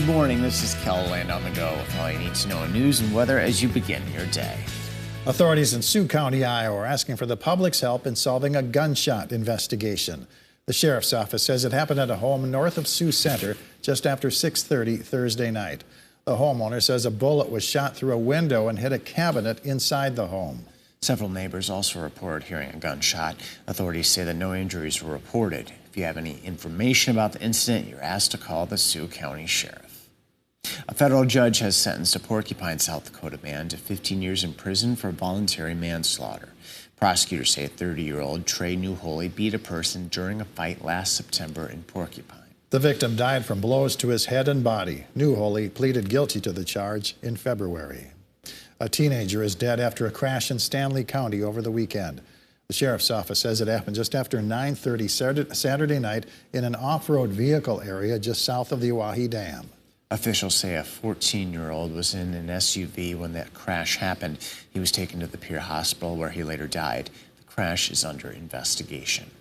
morning, this is KELOLAND On The Go with all you need to know in news and weather as you begin your day. Authorities in Sioux County, Iowa are asking for the public's help in solving a gunshot investigation. The sheriff's office says it happened at a home north of Sioux Center just after 6:30 Thursday night. The homeowner says a bullet was shot through a window and hit a cabinet inside the home. Several neighbors also reported hearing a gunshot. Authorities say that no injuries were reported. If you have any information about the incident, you're asked to call the Sioux County Sheriff. A federal judge has sentenced a Porcupine, South Dakota man to 15 years in prison for voluntary manslaughter. Prosecutors say a 30-year-old Trey Newholy beat a person during a fight last September in Porcupine. The victim died from blows to his head and body. Newholy pleaded guilty to the charge in February. A teenager is dead after a crash in Stanley County over the weekend. The sheriff's office says it happened just after 9:30 Saturday night in an off-road vehicle area just south of the Oahe Dam. Officials say a 14-year-old was in an SUV when that crash happened. He was taken to the Pier Hospital where he later died. The crash is under investigation.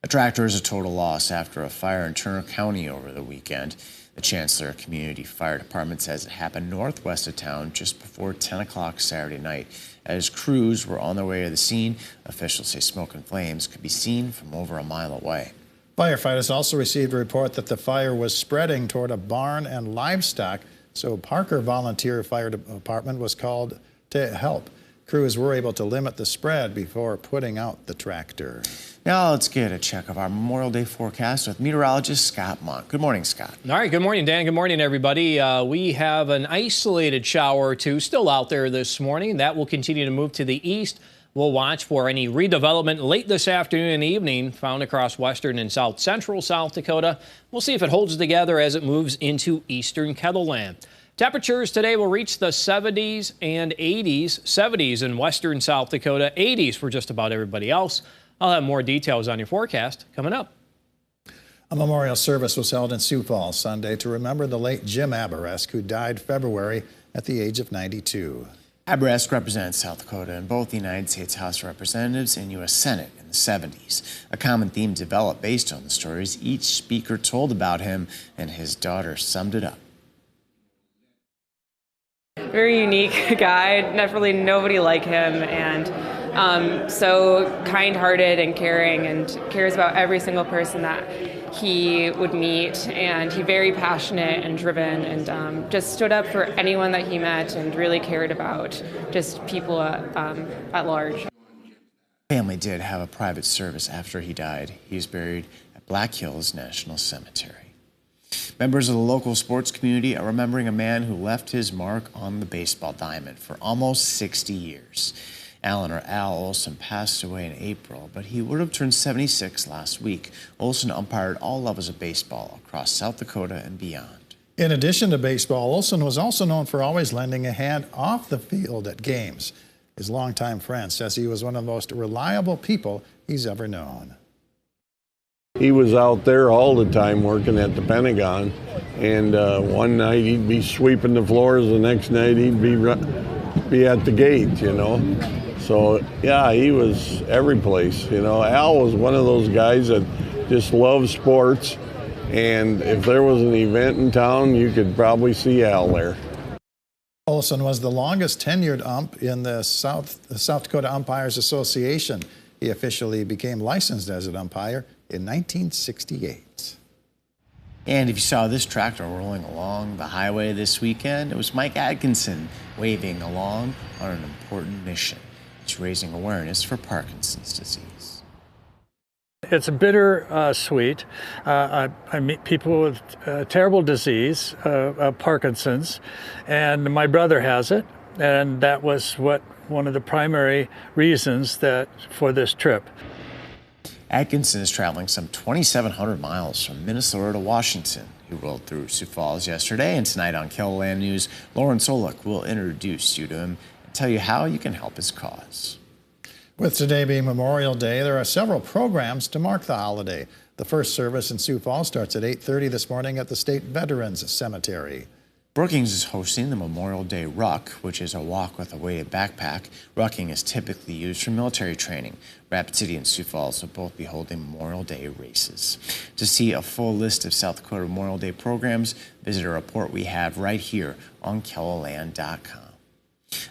A tractor is a total loss after a fire in Turner County over the weekend. The Chancellor Community Fire Department says it happened northwest of town just before 10 o'clock Saturday night. As crews were on their way to the scene, officials say smoke and flames could be seen from over a mile away. Firefighters also received a report that the fire was spreading toward a barn and livestock, so Parker Volunteer Fire Department was called to help. Crews were able to limit the spread before putting out the tractor. Now let's get a check of our Memorial Day forecast with meteorologist Scott Monk. Good morning, Scott. All right, good morning, Dan. Good morning, everybody. We have an isolated shower or two still out there this morning. That will continue to move to the east. We'll watch for any redevelopment late this afternoon and evening found across western and south central South Dakota. We'll see if it holds together as it moves into eastern KELOLAND. Temperatures today will reach the 70s and 80s, 70s in western South Dakota, 80s for just about everybody else. I'll have more details on your forecast coming up. A memorial service was held in Sioux Falls Sunday to remember the late Jim Abras, who died February at the age of 92. Abras represented South Dakota in both the United States House of Representatives and U.S. Senate in the 70s. A common theme developed based on the stories each speaker told about him, and his daughter summed it up. Very unique guy, definitely nobody like him, and so kind-hearted and caring, and cares about every single person that he would meet, and he very passionate and driven, and just stood up for anyone that he met and really cared about just people at large. Family did have a private service after he died. He is buried at Black Hills National Cemetery. Members of the local sports community are remembering a man who left his mark on the baseball diamond for almost 60 years. Al Olson passed away in April, but he would have turned 76 last week. Olson umpired all levels of baseball across South Dakota and beyond. In addition to baseball, Olson was also known for always lending a hand off the field at games. His longtime friend says he was one of the most reliable people he's ever known. He was out there all the time working at the Pentagon, and one night he'd be sweeping the floors, the next night he'd be at the gate, you know. So, yeah, he was every place, you know. Al was one of those guys that just loved sports, and if there was an event in town, you could probably see Al there. Olson was the longest tenured ump in the South Dakota Umpires Association. He officially became licensed as an umpire in 1968. And if you saw this tractor rolling along the highway this weekend, it was Mike Atkinson waving along on an important mission. He's raising awareness for Parkinson's disease. It's bitter sweet. I meet people with terrible disease, Parkinson's, and my brother has it, and that was one of the primary reasons for this trip. Atkinson is traveling some 2,700 miles from Minnesota to Washington. He rolled through Sioux Falls yesterday, and tonight on KELOLAND News, Lauren Solik will introduce you to him and tell you how you can help his cause. With today being Memorial Day, there are several programs to mark the holiday. The first service in Sioux Falls starts at 8:30 this morning at the State Veterans Cemetery. Brookings is hosting the Memorial Day Ruck, which is a walk with a weighted backpack. Rucking is typically used for military training. Rapid City and Sioux Falls will both be holding Memorial Day races. To see a full list of South Dakota Memorial Day programs, visit a report we have right here on KELOLAND.com.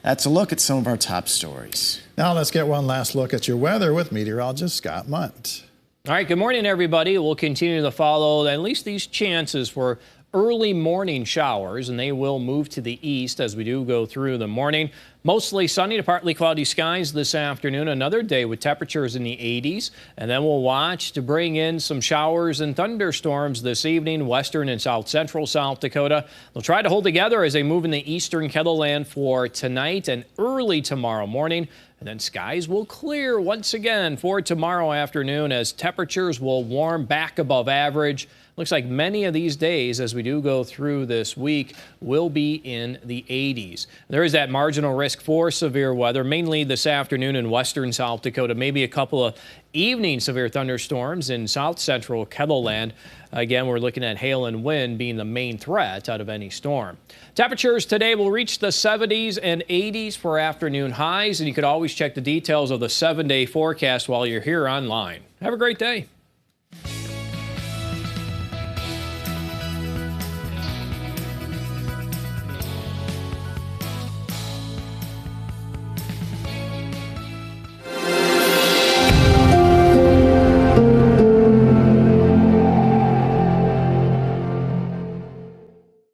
That's a look at some of our top stories. Now let's get one last look at your weather with meteorologist Scott Munt. All right, good morning, everybody. We'll continue to follow at least these chances for early morning showers, and they will move to the east as we do go through the morning. Mostly sunny to partly cloudy skies this afternoon. Another day with temperatures in the 80s. And then we'll watch to bring in some showers and thunderstorms this evening, western and south central South Dakota. They'll try to hold together as they move in the eastern KELOLAND for tonight and early tomorrow morning. And then skies will clear once again for tomorrow afternoon as temperatures will warm back above average. Looks like many of these days, as we do go through this week, will be in the 80s. There is that marginal risk for severe weather, mainly this afternoon in western South Dakota. Maybe a couple of evening severe thunderstorms in south central KELOLAND. Again, we're looking at hail and wind being the main threat out of any storm. Temperatures today will reach the 70s and 80s for afternoon highs, and you could always check the details of the 7-day forecast while you're here online. Have a great day.